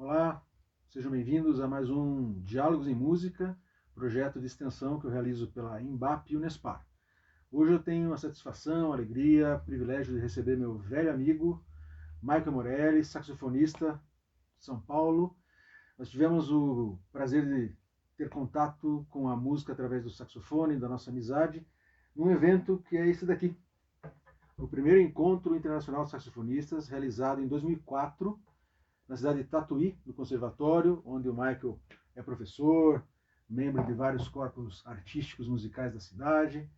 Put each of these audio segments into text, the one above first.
Olá, sejam bem-vindos a mais um Diálogos em Música, projeto de extensão que eu realizo pela Embap Unespar. Hoje eu tenho a satisfação, a alegria, o privilégio de receber meu velho amigo, Michael Morelli, saxofonista de São Paulo. Nós tivemos o prazer de ter contato com a música através do saxofone, da nossa amizade, num evento que é esse daqui, o primeiro encontro internacional de saxofonistas, realizado em 2004, na cidade de Tatuí, no conservatório, onde o Michael é professor, membro de vários corpos artísticos musicais da cidade.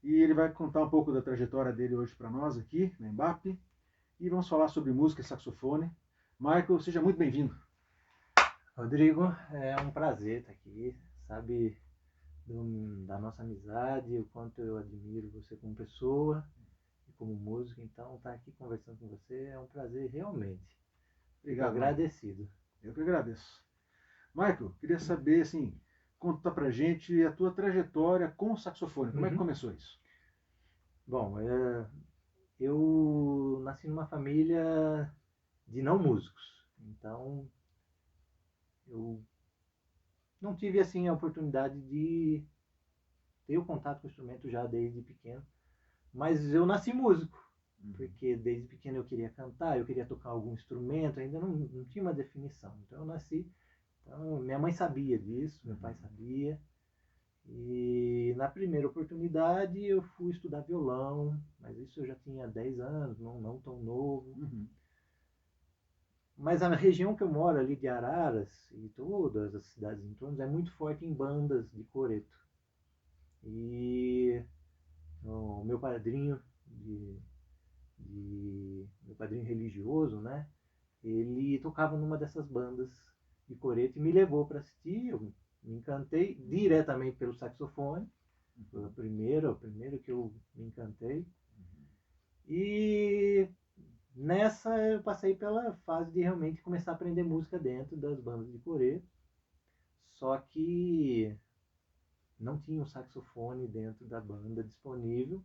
E ele vai contar um pouco da trajetória dele hoje para nós aqui, na Embap. E vamos falar sobre música e saxofone. Michael, seja muito bem-vindo. Rodrigo, é um prazer estar aqui, sabe da nossa amizade, o quanto eu admiro você como pessoa e como músico, então estar aqui conversando com você é um prazer realmente. Obrigado, Fico agradecido. Michael. Eu que agradeço. Michael, queria saber, assim, conta pra gente a tua trajetória com o saxofone. Como é que começou isso? Bom, eu nasci numa família de não músicos, então eu não tive assim a oportunidade de ter o contato com o instrumento já desde pequeno, mas eu nasci músico, porque desde pequeno eu queria cantar, eu queria tocar algum instrumento, ainda não tinha uma definição. Então eu nasci, então minha mãe sabia disso, meu pai sabia, e na primeira oportunidade eu fui estudar violão, mas isso eu já tinha 10 anos, não tão novo. Mas a região que eu moro ali de Araras e todas as cidades em torno é muito forte em bandas de coreto. E o meu padrinho meu padrinho religioso, né? Ele tocava numa dessas bandas de coreto e me levou para assistir. Eu me encantei diretamente pelo saxofone. Foi o primeiro que eu me encantei. E nessa eu passei pela fase de realmente começar a aprender música dentro das bandas de coreto. Só que não tinha um saxofone dentro da banda disponível,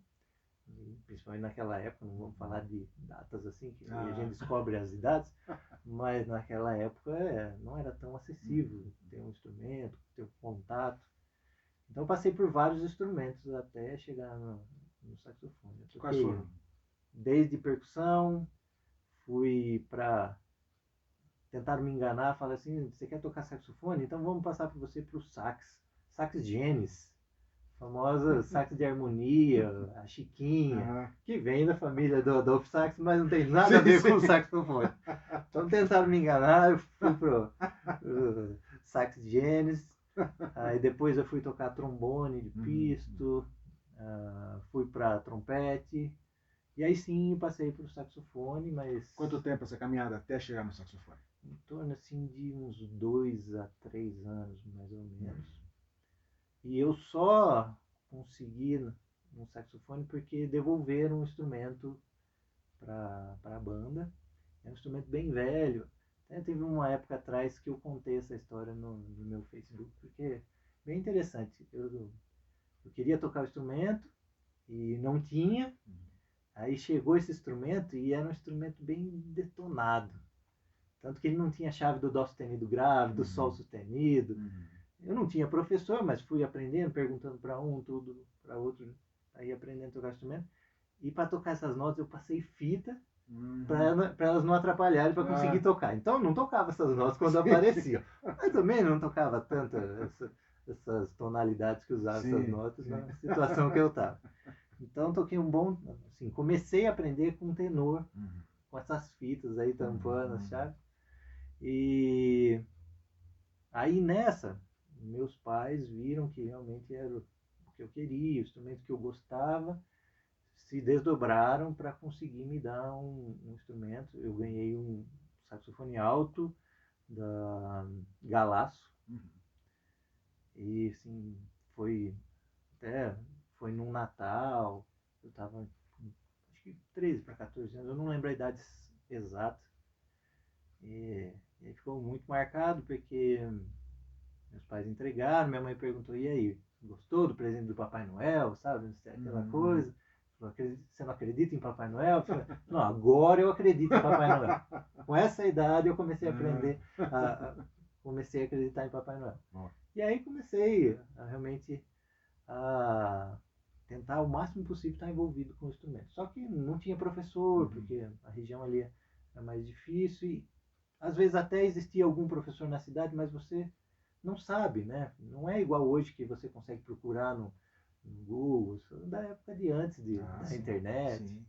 principalmente naquela época, não vamos falar de datas assim, que a gente descobre as idades, mas naquela época não era tão acessível ter um instrumento, ter um contato. Então eu passei por vários instrumentos até chegar no saxofone. Quais foram? Desde percussão, fui para tentar me enganar, falar assim, você quer tocar saxofone? Então vamos passar para você para o sax Genes, famosa sax de harmonia, a Chiquinha, que vem da família do Adolfo Sax, mas não tem nada a ver com o saxofone. Então tentaram me enganar, eu fui pro sax Genes, aí depois eu fui tocar trombone de pisto, fui para trompete, e aí sim passei pro saxofone, mas... Quanto tempo essa caminhada até chegar no saxofone? Em torno assim de uns 2 a 3 anos, mais ou menos. E eu só consegui no saxofone porque devolveram um instrumento para a banda. É um instrumento bem velho. Até teve uma época atrás que eu contei essa história no meu Facebook, porque é bem interessante. Eu queria tocar o instrumento e não tinha. Aí chegou esse instrumento e era um instrumento bem detonado. Tanto que ele não tinha chave do dó sustenido grave, do sol sustenido. Eu não tinha professor, mas fui aprendendo, perguntando para um, tudo para outro, aí aprendendo a tocar instrumento. E para tocar essas notas eu passei fita para elas não atrapalharem para conseguir tocar. Então eu não tocava essas notas quando apareciam. Mas também não tocava tanto essas tonalidades que usavam essas notas na situação que eu estava. Então toquei um bom, assim, comecei a aprender com tenor, com essas fitas aí tampando as chaves. E aí nessa, meus pais viram que realmente era o que eu queria, o instrumento que eu gostava, se desdobraram para conseguir me dar um instrumento. Eu ganhei um saxofone alto da Galaço. E assim, foi num Natal, eu estava acho que 13 para 14 anos, eu não lembro a idade exata. E aí ficou muito marcado porque meus pais entregaram, minha mãe perguntou, e aí, gostou do presente do Papai Noel, sabe? Aquela coisa. Falou, você não acredita em Papai Noel? Eu falei, não, agora eu acredito em Papai Noel. Com essa idade eu comecei a aprender, comecei a acreditar em Papai Noel. E aí comecei a realmente a tentar o máximo possível estar envolvido com o instrumento. Só que não tinha professor, porque a região ali era mais difícil e às vezes até existia algum professor na cidade, mas você não sabe, né? Não é igual hoje que você consegue procurar no Google, da época de antes da internet. Sim.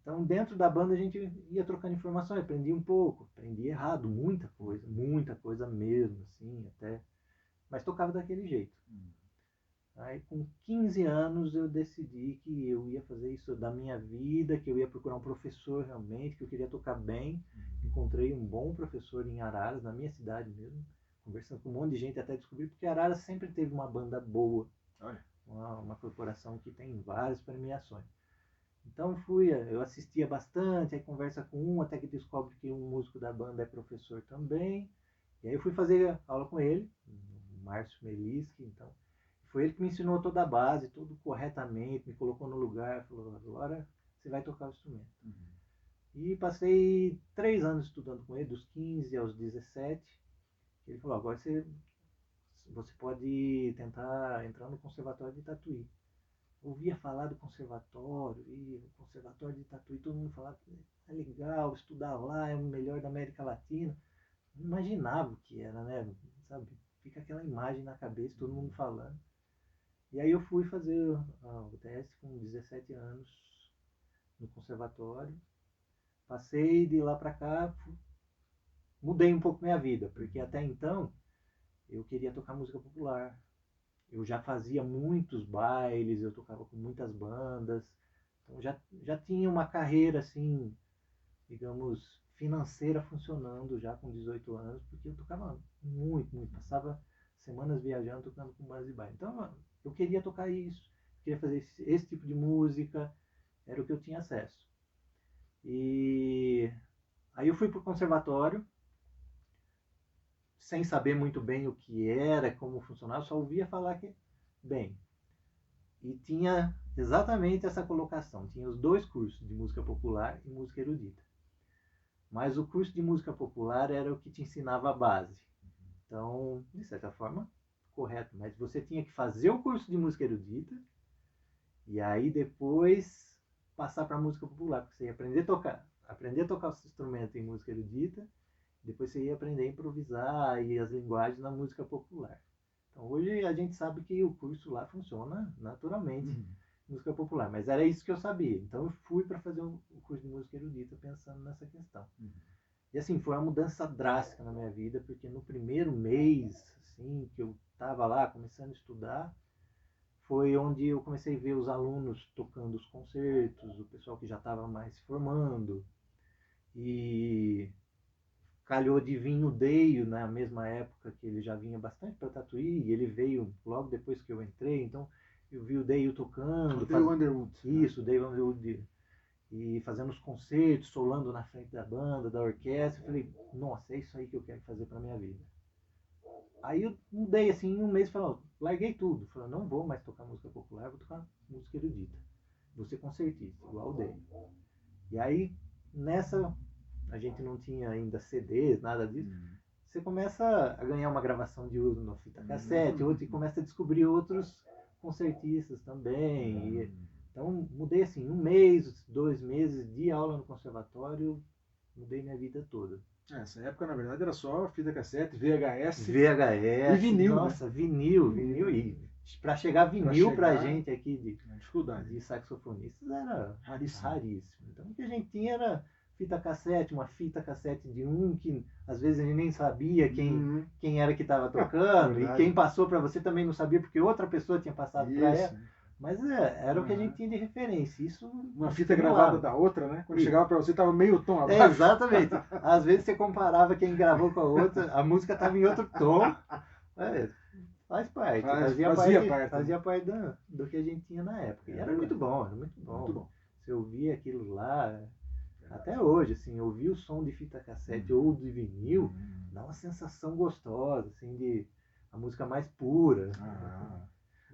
Então, dentro da banda a gente ia trocando informações, aprendia um pouco, aprendia errado, muita coisa mesmo, assim, até, mas tocava daquele jeito. Aí, com 15 anos, eu decidi que eu ia fazer isso da minha vida, que eu ia procurar um professor realmente, que eu queria tocar bem. Encontrei um bom professor em Araras, na minha cidade mesmo, conversando com um monte de gente até descobrir, porque Araras sempre teve uma banda boa. Olha. Uma corporação que tem várias premiações. Então eu assistia bastante, aí conversa com um, até que descobre que um músico da banda é professor também. E aí eu fui fazer aula com ele, o Márcio Meliski, então. Foi ele que me ensinou toda a base, tudo corretamente, me colocou no lugar, falou, agora você vai tocar o instrumento. E passei 3 anos estudando com ele, dos 15 aos 17. Ele falou, agora você pode tentar entrar no Conservatório de Tatuí. Ouvia falar do conservatório, e o Conservatório de Tatuí, todo mundo falava que é legal, estudar lá, é o melhor da América Latina. Não imaginava o que era, né? Sabe? Fica aquela imagem na cabeça, todo mundo falando. E aí eu fui fazer o teste com 17 anos no conservatório. Passei de lá para cá, mudei um pouco minha vida, porque até então eu queria tocar música popular. Eu já fazia muitos bailes, eu tocava com muitas bandas. Então já tinha uma carreira assim, digamos, financeira funcionando já com 18 anos, porque eu tocava muito. Passava semanas viajando, tocando com bandas de baile. Então eu queria tocar isso, queria fazer esse tipo de música, era o que eu tinha acesso. E aí eu fui para o conservatório, sem saber muito bem o que era, como funcionava, só ouvia falar que, bem, e tinha exatamente essa colocação, tinha os 2 cursos, de música popular e música erudita. Mas o curso de música popular era o que te ensinava a base. Então, de certa forma, correto, mas você tinha que fazer o curso de música erudita e aí depois passar para a música popular, porque você ia aprender a tocar o instrumento em música erudita, depois você ia aprender a improvisar e as linguagens na música popular. Então hoje a gente sabe que o curso lá funciona naturalmente, música popular, mas era isso que eu sabia. Então eu fui para fazer o curso de música erudita pensando nessa questão. E assim, foi uma mudança drástica na minha vida, porque no primeiro mês assim, que eu estava lá começando a estudar, foi onde eu comecei a ver os alunos tocando os concertos, o pessoal que já estava mais se formando. E calhou de vir o Deio na mesma época, que ele já vinha bastante para Tatuí, e ele veio logo depois que eu entrei, então eu vi o Deio tocando. O Deio Underwood. Isso, o Deio Underwood. E fazendo os concertos, solando na frente da banda, da orquestra. Eu falei, nossa, é isso aí que eu quero fazer para minha vida. Aí eu mudei assim, em um mês, falei, larguei tudo. Falei, não vou mais tocar música popular, vou tocar música erudita. Vou ser concertista, igual o Deio. E aí, nessa, a gente não tinha ainda CDs, nada disso. Você começa a ganhar uma gravação de uso no fita cassete, e começa a descobrir outros concertistas também. Então, mudei assim, 1 mês, 2 meses de aula no conservatório, mudei minha vida toda. Essa época, na verdade, era só fita cassete, VHS e vinil. Nossa, né? vinil. E para chegar vinil pra gente aqui de saxofonistas era raríssimo. Então o que a gente tinha era fita cassete, uma fita cassete de que às vezes a gente nem sabia quem era que estava tocando, e quem passou para você também não sabia, porque outra pessoa tinha passado para ela. Mas era o que a gente tinha de referência. Isso uma fita gravada da outra, né? Quando chegava para você, estava meio tom abaixo. Exatamente. Às vezes você comparava quem gravou com a outra, a música estava em outro tom. Faz parte. Fazia parte do que a gente tinha na época. E era muito bom. Muito bom. Você ouvia aquilo lá, até hoje, assim, ouvir o som de fita cassete ou de vinil, dá uma sensação gostosa, assim, de a música mais pura.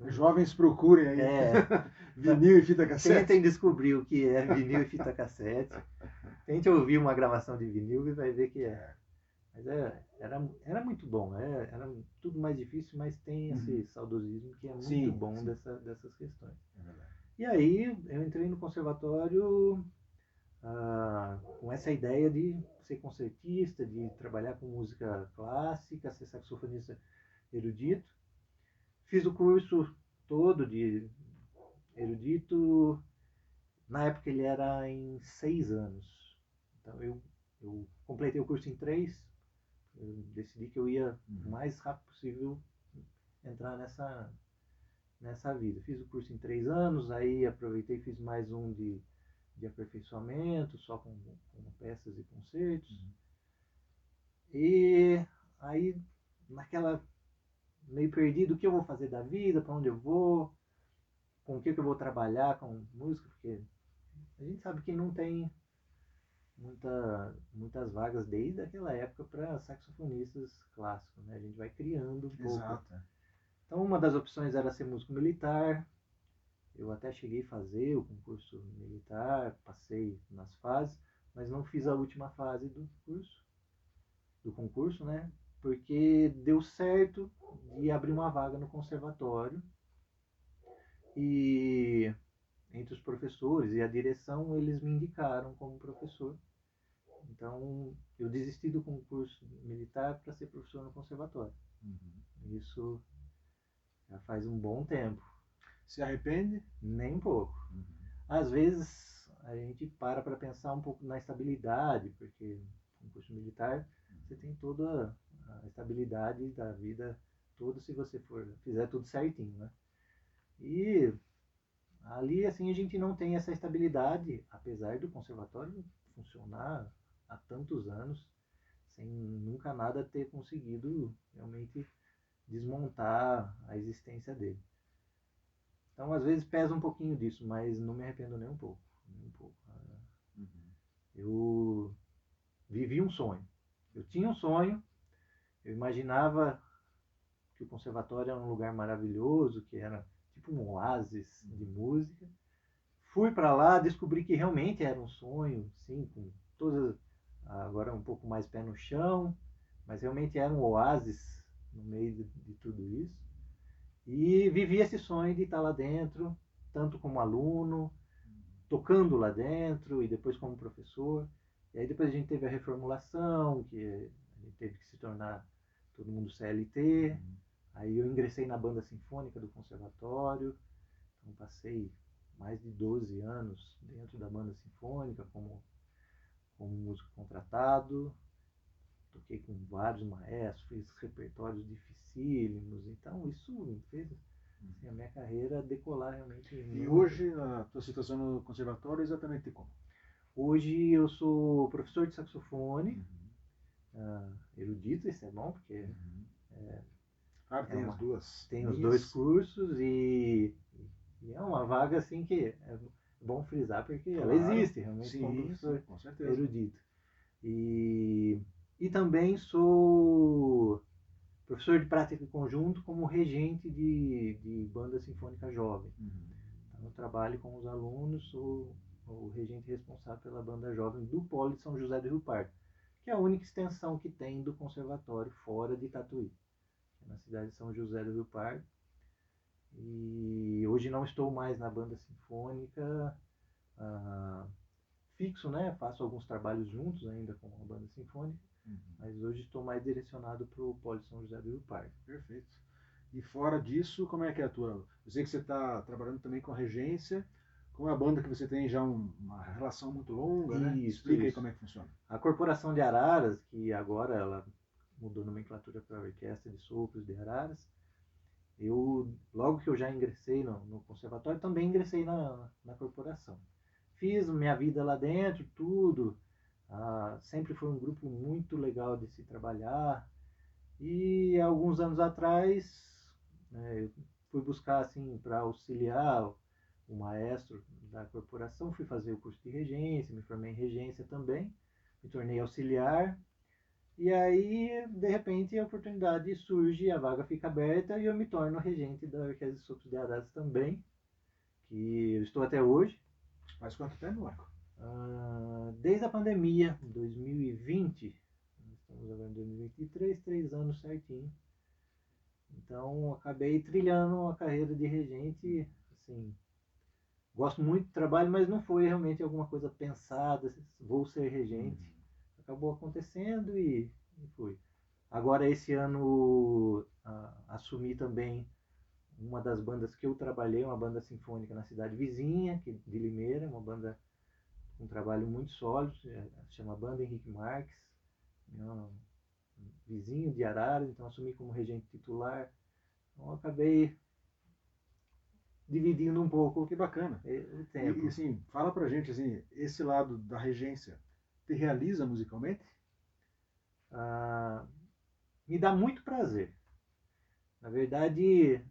Jovens procurem aí vinil e fita cassete. Tentem descobrir o que é vinil e fita cassete. Tente ouvir uma gravação de vinil e vai ver que é. Mas era muito bom. Era tudo mais difícil, mas tem esse saudosismo que é muito bom dessas questões. É verdade. E aí eu entrei no conservatório com essa ideia de ser concertista, de trabalhar com música clássica, ser saxofonista erudito. Fiz o curso todo de erudito. Na época ele era em 6 anos. Então eu completei o curso em 3. Eu decidi que eu ia o mais rápido possível entrar nessa vida. Fiz o curso em 3 anos, aí aproveitei e fiz mais um de aperfeiçoamento, só com peças e concertos. E aí, naquela meio perdido, o que eu vou fazer da vida, para onde eu vou, com o que eu vou trabalhar com música, porque a gente sabe que não tem muitas vagas desde aquela época para saxofonistas clássicos, né? A gente vai criando um pouco. Exato. Então, uma das opções era ser músico militar. Eu até cheguei a fazer o concurso militar, passei nas fases, mas não fiz a última fase do concurso, né? Porque deu certo de abrir uma vaga no conservatório e entre os professores e a direção eles me indicaram como professor. Então eu desisti do concurso militar para ser professor no conservatório. Isso já faz um bom tempo. Se arrepende? Nem um pouco. Às vezes a gente para pensar um pouco na estabilidade, porque no concurso militar você tem toda a estabilidade da vida toda se você fizer tudo certinho, né? E ali assim a gente não tem essa estabilidade, apesar do conservatório funcionar há tantos anos, sem nunca nada ter conseguido realmente desmontar a existência dele. Então, às vezes pesa um pouquinho disso, mas não me arrependo nem um pouco. Nem um pouco. Eu vivi um sonho. Eu tinha um sonho, eu imaginava que o conservatório era um lugar maravilhoso, que era tipo um oásis de música. Fui para lá, descobri que realmente era um sonho, sim, com todas, agora um pouco mais pé no chão, mas realmente era um oásis no meio de tudo isso. E vivi esse sonho de estar lá dentro, tanto como aluno, tocando lá dentro e depois como professor. E aí depois a gente teve a reformulação, que a gente teve que se tornar todo mundo CLT. Aí eu ingressei na banda sinfônica do conservatório, então passei mais de 12 anos dentro da banda sinfônica como músico contratado. Toquei com vários maestros, fiz repertórios dificílimos, então isso fez assim, a minha carreira decolar realmente. E hoje a tua situação no conservatório é exatamente como? Hoje eu sou professor de saxofone, erudito, isso é bom, porque tem as duas. Tem os dois cursos e é uma vaga assim que é bom frisar porque ela existe realmente como professor com certeza. erudito. E também sou professor de prática em conjunto como regente de banda sinfônica jovem. Então eu trabalho com os alunos, sou o regente responsável pela banda jovem do Polo de São José do Rio Pardo, que é a única extensão que tem do conservatório fora de Tatuí, na cidade de São José do Rio Pardo. E hoje não estou mais na banda sinfônica fixo, né? Faço alguns trabalhos juntos ainda com a banda sinfônica, mas hoje estou mais direcionado para o Polo de São José do Rio Pardo. Perfeito. E fora disso, como é que é a tua... Eu sei que você está trabalhando também com a regência, com a banda que você tem já uma relação muito longa, né? Explica aí como é que funciona. A Corporação de Araras, que agora ela mudou nomenclatura para a Orquestra de Sopros de Araras, logo que eu já ingressei no conservatório, também ingressei na corporação. Fiz minha vida lá dentro, tudo. Sempre foi um grupo muito legal de se trabalhar. E alguns anos atrás, eu fui buscar assim para auxiliar o maestro da corporação, fui fazer o curso de regência, me formei em regência também, me tornei auxiliar E aí, de repente, a oportunidade surge, a vaga fica aberta e eu me torno regente da Orquestra de Sopros de Araras também, que eu estou até hoje. Faz quanto tempo, Marco? Desde a pandemia, 2020, nós estamos agora em 2023, 3 anos certinho. Então, acabei trilhando a carreira de regente, assim, gosto muito do trabalho, mas não foi realmente alguma coisa pensada, vou ser regente. Acabou acontecendo e foi. Agora, esse ano, assumi também uma das bandas que eu trabalhei, uma banda sinfônica na cidade vizinha, de Limeira, uma banda com um trabalho muito sólido, se chama Banda Henrique Marques, meu vizinho de Araras, então assumi como regente titular. Então acabei dividindo um pouco. Que bacana. O tempo. E assim, fala pra gente, assim, esse lado da regência te realiza musicalmente? Me dá muito prazer. Na verdade,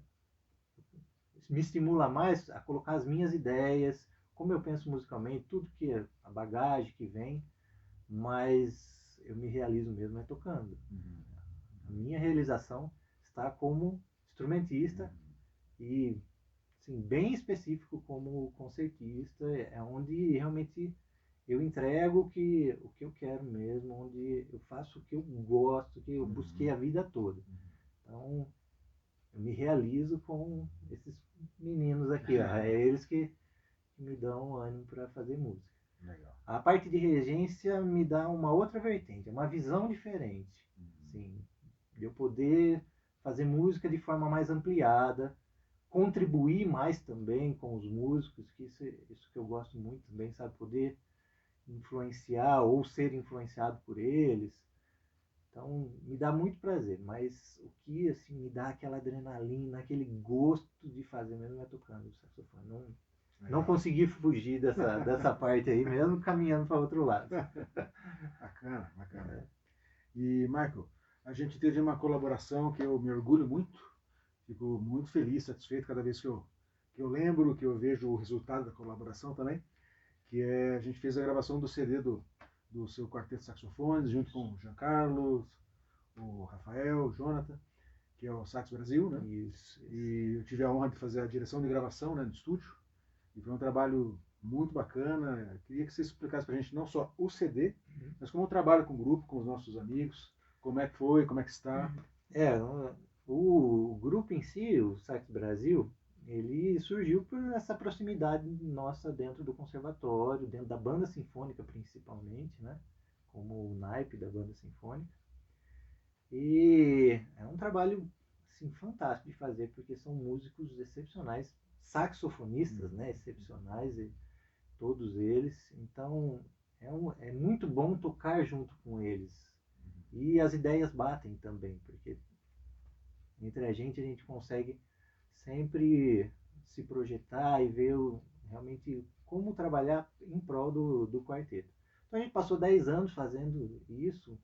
me estimula mais a colocar as minhas ideias, como eu penso musicalmente, tudo que é a bagagem que vem, mas eu me realizo mesmo é tocando. A minha realização está como instrumentista e assim, bem específico como concertista, é onde realmente eu entrego o que eu quero mesmo, onde eu faço o que eu gosto, que eu busquei a vida toda. Então, eu me realizo com esses meninos aqui, ó. É eles que me dão ânimo para fazer música. Legal. A parte de regência me dá uma outra vertente, uma visão diferente. Sim, de eu poder fazer música de forma mais ampliada, contribuir mais também com os músicos, que isso que eu gosto muito também, sabe? Poder influenciar ou ser influenciado por eles. Então, me dá muito prazer, mas o que assim me dá aquela adrenalina, aquele gosto de fazer mesmo é tocando o saxofone. Não consegui fugir dessa parte aí, mesmo caminhando para outro lado. Bacana, bacana. E, Michael, a gente teve uma colaboração que eu me orgulho muito, fico muito feliz, satisfeito cada vez que eu lembro, que eu vejo o resultado da colaboração também, que é, a gente fez a gravação do CD do seu quarteto de saxofones, junto com o Giancarlo, o Rafael, o Jonathan, que é o Sax Brasil, né? Isso. E eu tive a honra de fazer a direção de gravação, né, no estúdio, e foi um trabalho muito bacana. Eu queria que você explicasse pra gente não só o CD, mas como o trabalho com o grupo, com os nossos amigos, como é que foi, como é que está. O grupo em si, o Sax Brasil, ele surgiu por essa proximidade nossa dentro do conservatório, dentro da banda sinfônica principalmente, né? Como o naipe da banda sinfônica. E é um trabalho assim, fantástico de fazer, porque são músicos excepcionais, saxofonistas, né? Excepcionais, todos eles. Então é muito bom tocar junto com eles. E as ideias batem também, porque entre a gente consegue sempre se projetar e ver realmente como trabalhar em prol do quarteto. Então a gente passou 10 anos fazendo isso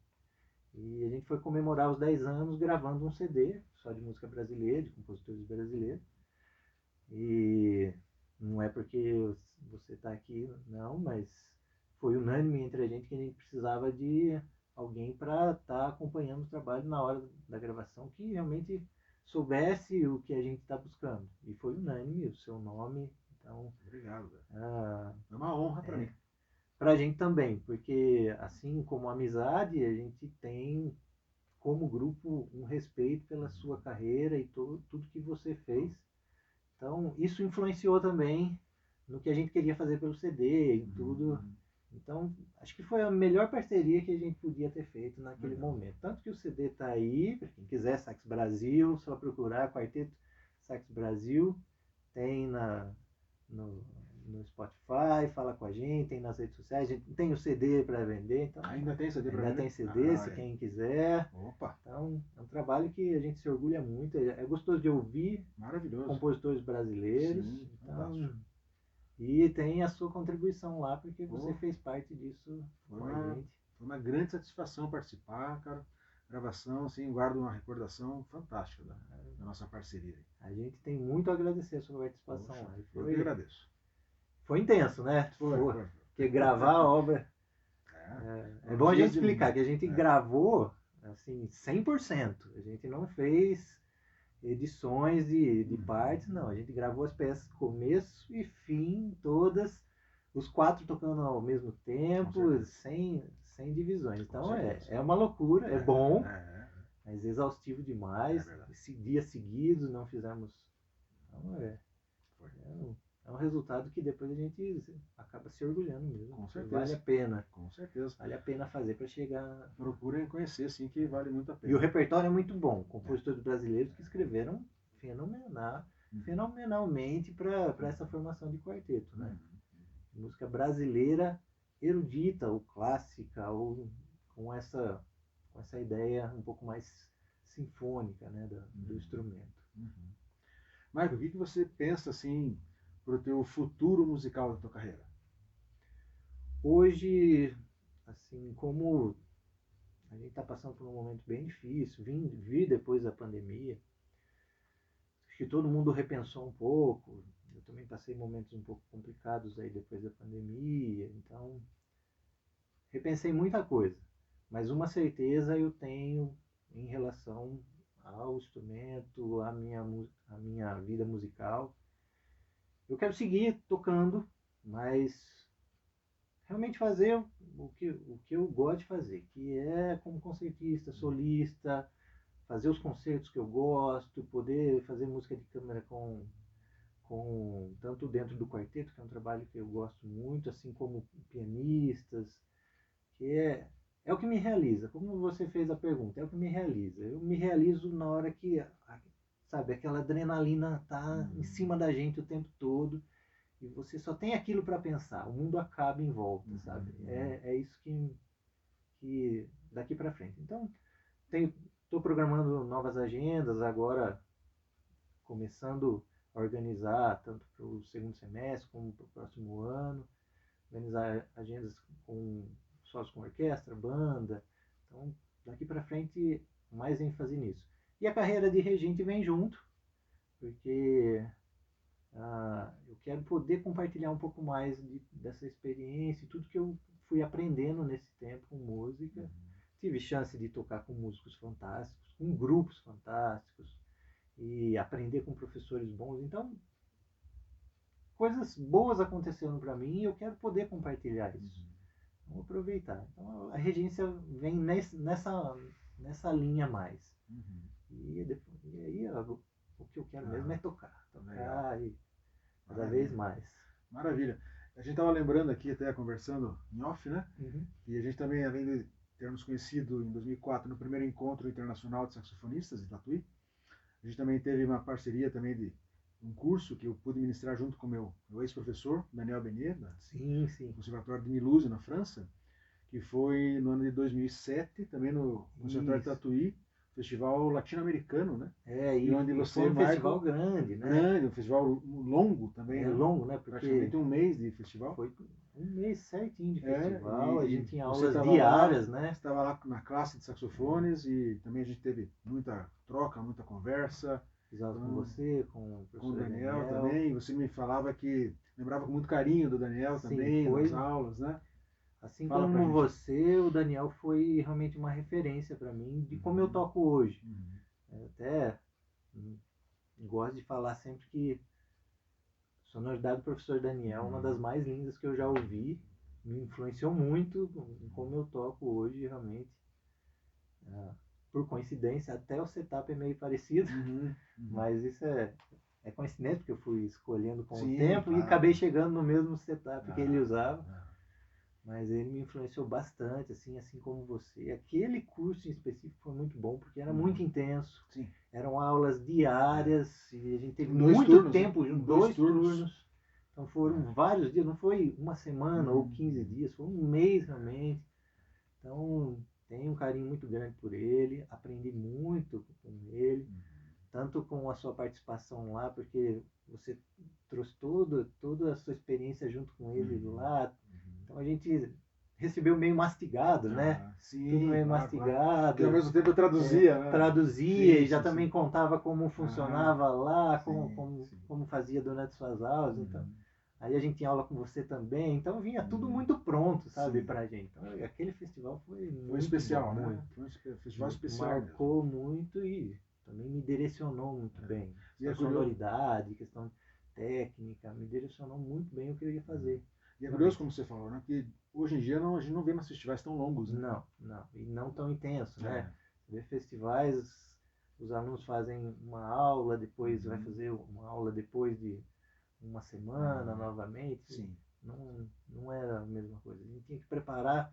e a gente foi comemorar os 10 anos gravando um CD só de música brasileira, de compositores brasileiros. E não é porque você está aqui, não, mas foi unânime entre a gente que a gente precisava de alguém para estar acompanhando o trabalho na hora da gravação, que realmente soubesse o que a gente está buscando. E foi unânime o seu nome. Então, obrigado. É uma honra para mim. Para a gente também, porque assim como amizade, a gente tem como grupo um respeito pela sua carreira e tudo que você fez. Então, isso influenciou também no que a gente queria fazer pelo CD e tudo. Então, acho que foi a melhor parceria que a gente podia ter feito naquele momento. Tanto que o CD está aí, para quem quiser, Sax Brasil, só procurar Quarteto Sax Brasil, tem no Spotify, fala com a gente, tem nas redes sociais, a gente tem o CD para vender. Então, ainda tem CD para vender? Ainda tem CD, se quem quiser. Opa! Então, é um trabalho que a gente se orgulha muito, é gostoso de ouvir. Maravilhoso. Compositores brasileiros. Sim, então, e tem a sua contribuição lá, porque você fez parte disso com a gente. Foi uma grande satisfação participar, cara. Gravação, assim, guardo uma recordação fantástica da nossa parceria. A gente tem muito a agradecer a sua participação lá. Eu que agradeço. Foi intenso, né? Foi. Porque gravar a obra... É bom a gente explicar que a gente gravou assim, 100%. A gente não fez edições de partes, não. A gente gravou as peças começo e fim, todas, os 4 tocando ao mesmo tempo, sem divisões. Então é uma loucura, é bom, mas exaustivo demais. Dias seguidos não fizemos. Então é um resultado que depois a gente acaba se orgulhando mesmo. Com certeza. Vale a pena. Com certeza. Vale a pena fazer para chegar. Procurem conhecer, sim, que vale muito a pena. E o repertório é muito bom. Compositores brasileiros que escreveram fenomenalmente para essa formação de quarteto, né? Música brasileira erudita ou clássica, ou com essa ideia um pouco mais sinfônica, né, do instrumento. Michael, o que você pensa assim para o teu futuro musical da tua carreira? Hoje, assim, como a gente está passando por um momento bem difícil, vi depois da pandemia, acho que todo mundo repensou um pouco. Eu também passei momentos um pouco complicados aí depois da pandemia, então repensei muita coisa. Mas uma certeza eu tenho em relação ao instrumento, à minha vida musical. Eu quero seguir tocando, mas realmente fazer o que eu gosto de fazer, que é como concertista, solista, fazer os concertos que eu gosto, poder fazer música de câmara com tanto dentro do quarteto, que é um trabalho que eu gosto muito, assim como pianistas, que é o que me realiza. Como você fez a pergunta, é o que me realiza. Eu me realizo na hora que, sabe, aquela adrenalina tá em cima da gente o tempo todo e você só tem aquilo para pensar. O mundo acaba em volta, sabe? É isso que daqui para frente. Então, estou programando novas agendas agora, começando a organizar tanto para o segundo semestre como para o próximo ano, organizar agendas só com orquestra, banda. Então, daqui para frente, mais ênfase nisso. E a carreira de regente vem junto, porque eu quero poder compartilhar um pouco mais dessa experiência e tudo que eu fui aprendendo nesse tempo com música. Tive chance de tocar com músicos fantásticos, com grupos fantásticos, e aprender com professores bons. Então, coisas boas aconteceram para mim e eu quero poder compartilhar isso. Vamos aproveitar. Então, a regência vem nessa linha mais. E aí o que eu quero mesmo é tocar e cada vez mais. Maravilha. A gente estava lembrando aqui, até conversando em off, né? E a gente também, além de ter nos conhecido em 2004 no primeiro encontro internacional de saxofonistas de Tatuí, a gente também teve uma parceria também de um curso que eu pude ministrar junto com meu ex-professor, Daniel Benier, do Conservatório de Mulhouse, na França, que foi no ano de 2007, também no Conservatório de Tatuí, festival latino-americano, né? E onde você foi um festival grande, né? Grande, um festival longo também. Longo, né? Porque praticamente um mês de festival. Foi um mês certinho de festival, a gente tinha aulas diárias, né? Estava lá na classe de saxofones e também a gente teve muita troca, muita conversa. Exato, com você, com o Daniel também. Você me falava que lembrava com muito carinho do Daniel também, nas aulas, né? Assim como você, o Daniel foi realmente uma referência para mim de como eu toco hoje. Eu até gosto de falar sempre que a sonoridade do professor Daniel é uma das mais lindas que eu já ouvi. Me influenciou muito em como eu toco hoje, realmente. Por coincidência, até o setup é meio parecido, mas isso é coincidência, porque eu fui escolhendo com o tempo e acabei chegando no mesmo setup que ele usava. Mas ele me influenciou bastante, assim como você. Aquele curso em específico foi muito bom, porque era muito intenso. Eram aulas diárias, e a gente teve muito tempo, dois turnos. Então foram vários dias, não foi uma semana ou 15 dias, foi um mês realmente. Então tenho um carinho muito grande por ele, aprendi muito com ele, tanto com a sua participação lá, porque você trouxe toda a sua experiência junto com ele lá. Então a gente recebeu meio mastigado, né? Tudo meio mastigado. Porque ao mesmo tempo eu traduzia, né? Traduzia e já também contava como funcionava lá, como fazia durante suas aulas. Então Aí a gente tinha aula com você também, então vinha tudo muito pronto, sabe, pra gente. Então aquele festival foi muito especial, bom, né? muito. Foi um festival especial Marcou mesmo. muito e também me direcionou muito bem. E é A curioso, sonoridade, questão técnica, me direcionou muito bem o que eu ia fazer. e é curioso como você falou, né? Que hoje em dia a gente não vê mais festivais tão longos, né? Não, não. E não tão intenso, né? Você vê festivais, os alunos fazem uma aula, depois vai fazer uma aula depois de uma semana novamente. Sim. Não era a mesma coisa. A gente tinha que preparar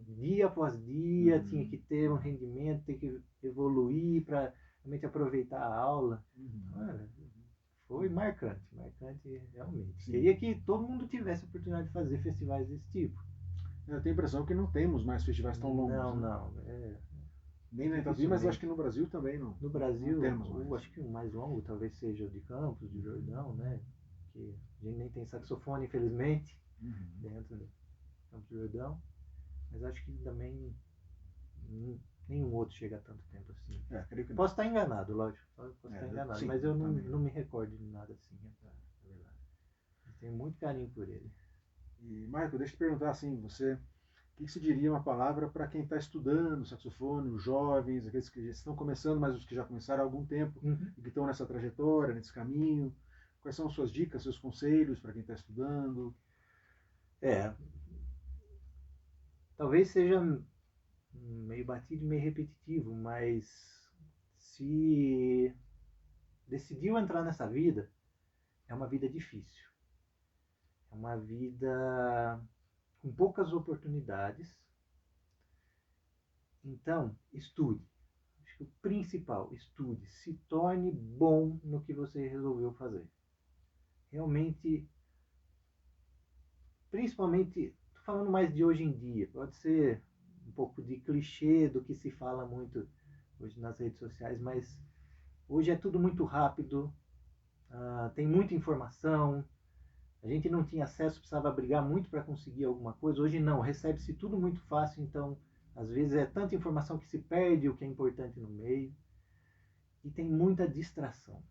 dia após dia, tinha que ter um rendimento, ter que evoluir para realmente aproveitar a aula. Olha, foi marcante, marcante realmente. Sim. Queria que todo mundo tivesse a oportunidade de fazer festivais desse tipo. Eu tenho a impressão que não temos mais festivais tão longos. Não, né? não. Nem na Itapi, mas acho que no Brasil também não. No Brasil, não temos mais. acho que o mais longo talvez seja o de Campos, de Jordão, né? Que a gente nem tem saxofone, infelizmente, dentro de Campos de Jordão. Mas acho que também nenhum outro chega a tanto tempo assim. Creio que não. Posso estar enganado, lógico. Posso estar enganado, sim, mas eu também. não me recordo de nada assim. É verdade. Eu tenho muito carinho por ele. E, Michael, deixa eu te perguntar assim, você, o que se diria uma palavra para quem está estudando saxofone, os jovens, aqueles que estão começando, mas os que já começaram há algum tempo e que estão nessa trajetória, nesse caminho? Quais são as suas dicas, seus conselhos para quem está estudando? Talvez seja meio batido e meio repetitivo, mas se decidiu entrar nessa vida, é uma vida difícil. É uma vida com poucas oportunidades. Então, estude. Acho que o principal, estude. Se torne bom no que você resolveu fazer. Realmente, principalmente, estou falando mais de hoje em dia, pode ser um pouco de clichê do que se fala muito hoje nas redes sociais, mas hoje é tudo muito rápido, tem muita informação, a gente não tinha acesso, precisava brigar muito para conseguir alguma coisa, hoje não, recebe-se tudo muito fácil, então às vezes é tanta informação que se perde o que é importante no meio, e tem muita distração.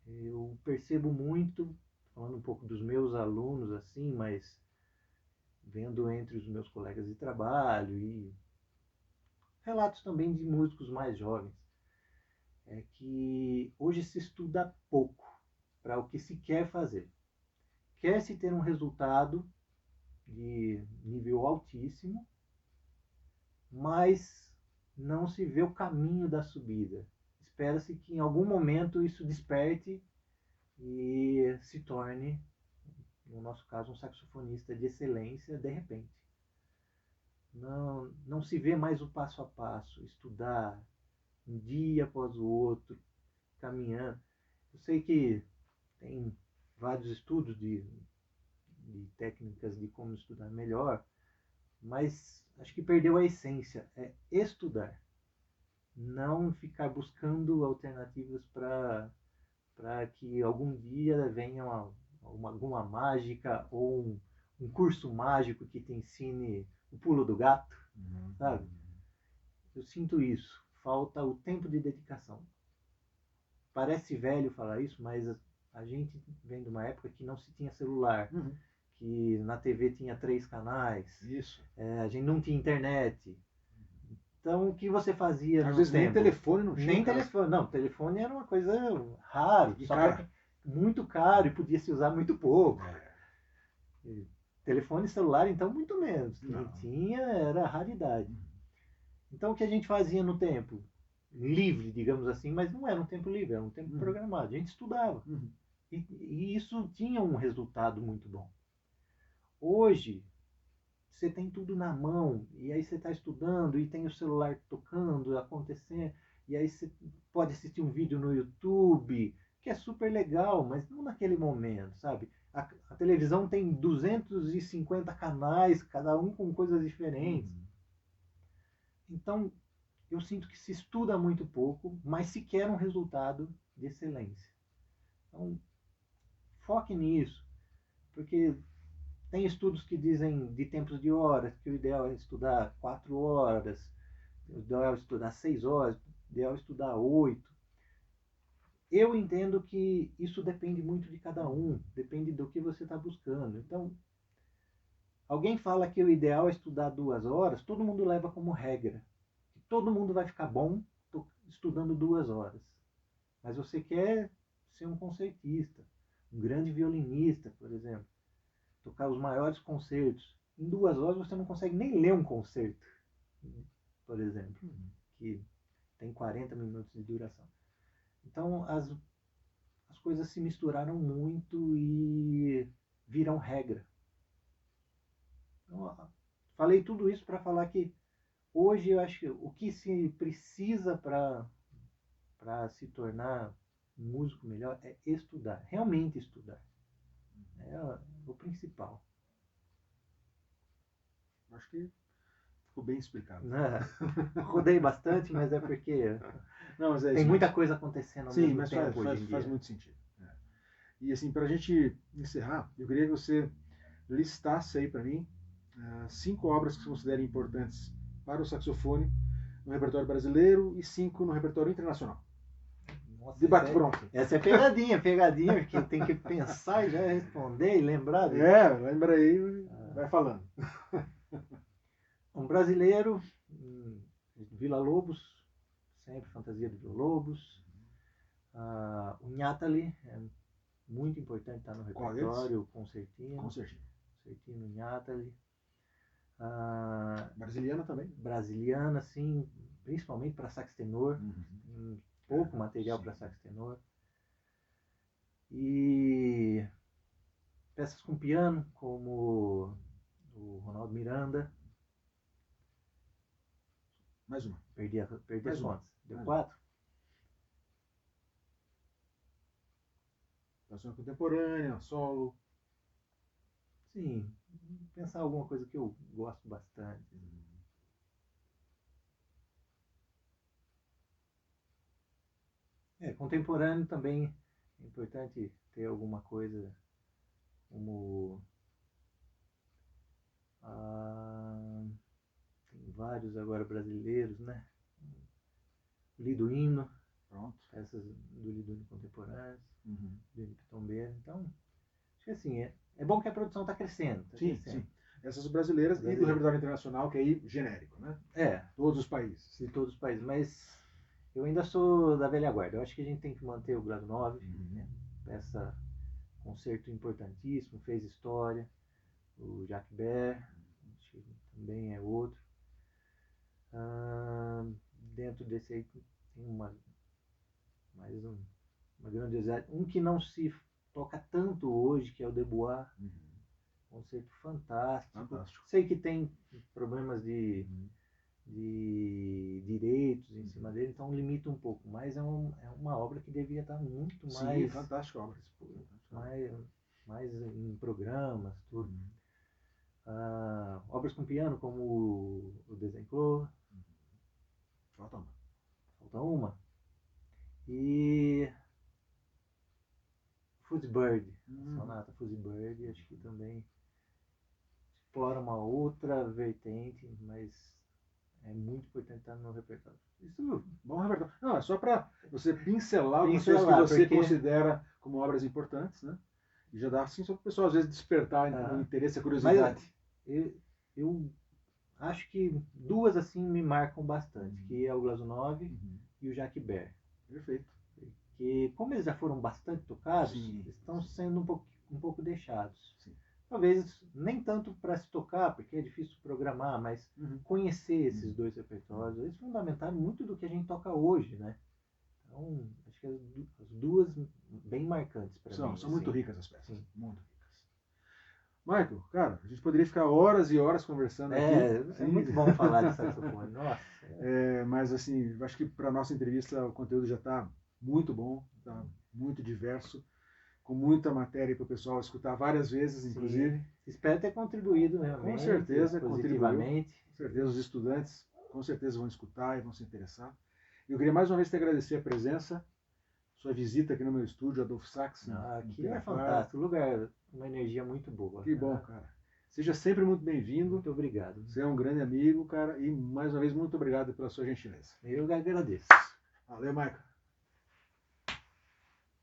Eu percebo muito, falando um pouco dos meus alunos assim, mas vendo entre os meus colegas de trabalho e relatos também de músicos mais jovens, é que hoje se estuda pouco para o que se quer fazer. Quer-se ter um resultado de nível altíssimo, mas não se vê o caminho da subida. Espera-se que em algum momento isso desperte e se torne, no nosso caso, um saxofonista de excelência de repente. Não se vê mais o passo a passo, estudar um dia após o outro, caminhando. Eu sei que tem vários estudos de técnicas de como estudar melhor, mas acho que perdeu a essência, é estudar. Não ficar buscando alternativas para que algum dia venha alguma mágica ou um curso mágico que te ensine o pulo do gato, sabe? Eu sinto isso, falta o tempo de dedicação. Parece velho falar isso, mas a gente vem de uma época que não se tinha celular, que na TV tinha 3 canais, a gente não tinha internet. Então, o que você fazia Às vezes tempo? nem telefone não tinha. Nem telefone, não. Telefone era uma coisa rara, muito caro e podia se usar muito pouco. Telefone celular, então, muito menos. Quem tinha era raridade. Então, o que a gente fazia no tempo? Livre, digamos assim, mas não era um tempo livre, era um tempo programado. A gente estudava. E isso tinha um resultado muito bom. Hoje, você tem tudo na mão, e aí você está estudando, e tem o celular tocando, acontecendo, e aí você pode assistir um vídeo no YouTube, que é super legal, mas não naquele momento, sabe? A televisão tem 250 canais, cada um com coisas diferentes. Então, eu sinto que se estuda muito pouco, mas se quer um resultado de excelência. Então, foque nisso, porque tem estudos que dizem de tempos de horas, que o ideal é estudar 4 horas, o ideal é estudar 6 horas, o ideal é estudar 8. eu entendo que isso depende muito de cada um, depende do que você está buscando. Então, alguém fala que o ideal é estudar 2 horas, todo mundo leva como regra. Todo mundo vai ficar bom estudando 2 horas. Mas você quer ser um concertista, um grande violinista, por exemplo, tocar os maiores concertos. Em 2 horas você não consegue nem ler um concerto, por exemplo, que tem 40 minutos de duração. Então as coisas se misturaram muito e viram regra. Então, falei tudo isso para falar que hoje eu acho que o que se precisa para se tornar um músico melhor é estudar, realmente estudar. É o principal. Acho que ficou bem explicado. Rodei bastante, mas é porque não, mas tem muita coisa acontecendo ao Sim, mesmo mas tempo hoje em dia. faz muito sentido. E assim, para a gente encerrar, eu queria que você listasse aí para mim 5 obras que você considera importantes para o saxofone no repertório brasileiro e 5 no repertório internacional. Nossa, Debate pronto. Essa é pegadinha, porque tem que pensar e já responder e lembrar. Lembra aí, vai falando. Um brasileiro, Vila Lobos, sempre fantasia de Vila Lobos. O Nhatali é muito importante estar no repertório, concertino. Concertino Nhatali. Brasiliana também? Brasiliana, sim, principalmente para sax tenor. Pouco material para sax tenor. E peças com piano, como o Ronaldo Miranda. Mais uma. Perdi as contas. Deu 4? Canção contemporânea, solo. Sim, pensar alguma coisa que eu gosto bastante. Contemporâneo também é importante ter alguma coisa como tem vários agora brasileiros, né? Liduíno, peças do Liduíno contemporâneas, do Henrique Tombeiro. Então, acho que assim, é bom que a produção está crescendo. Sim. Essas brasileiras e do repertório internacional, que é aí genérico, né? Todos os países. De todos os países, mas eu ainda sou da velha guarda. Eu acho que a gente tem que manter o Gladunov, peça, concerto importantíssimo, fez história. O Jacques Behr, acho que também é outro. Dentro desse aí tem uma grandiosidade. Um que não se toca tanto hoje, que é o Debois. Concerto fantástico. Sei que tem problemas de direitos em cima dele, então limita um pouco, mas é uma obra que devia estar muito mais... Sim, fantástica obra. Mais em programas, tudo. Obras com piano, como o Desenclos. Falta uma. E Fuzzy Bird, sonata Fuzzy Bird, acho que também explora uma outra vertente, mas é muito importante estar no repertório. Isso, bom repertório. Não, é só para você pincelar algumas coisas que você considera como obras importantes, né? E já dá assim só para o pessoal às vezes despertar o interesse, a curiosidade. Mas eu acho que 2 assim me marcam bastante, que é o Glazunov e o Jacques Behr. Perfeito. Porque como eles já foram bastante tocados, estão sendo um pouco deixados. Talvez nem tanto para se tocar, porque é difícil programar, mas conhecer esses 2 repertórios, eles fundamentaram muito do que a gente toca hoje, né? Então, acho que as 2 bem marcantes para mim. São muito ricas as peças. Sim. Muito ricas. Michael, cara, a gente poderia ficar horas e horas conversando aqui. É muito bom falar de saxofone. Nossa. Mas assim, acho que para nossa entrevista o conteúdo já está muito bom, está muito diverso, com muita matéria para o pessoal escutar várias vezes, inclusive. Espero ter contribuído realmente. Com certeza, positivamente. Com certeza, os estudantes com certeza vão escutar e vão se interessar. Eu queria mais uma vez te agradecer a presença, sua visita aqui no meu estúdio, Adolfo Sax. Aqui é fantástico, lugar, uma energia muito boa. Que bom, cara. Seja sempre muito bem-vindo. Muito obrigado. Você é um grande amigo, cara, e mais uma vez muito obrigado pela sua gentileza. Eu agradeço. Valeu, Michael.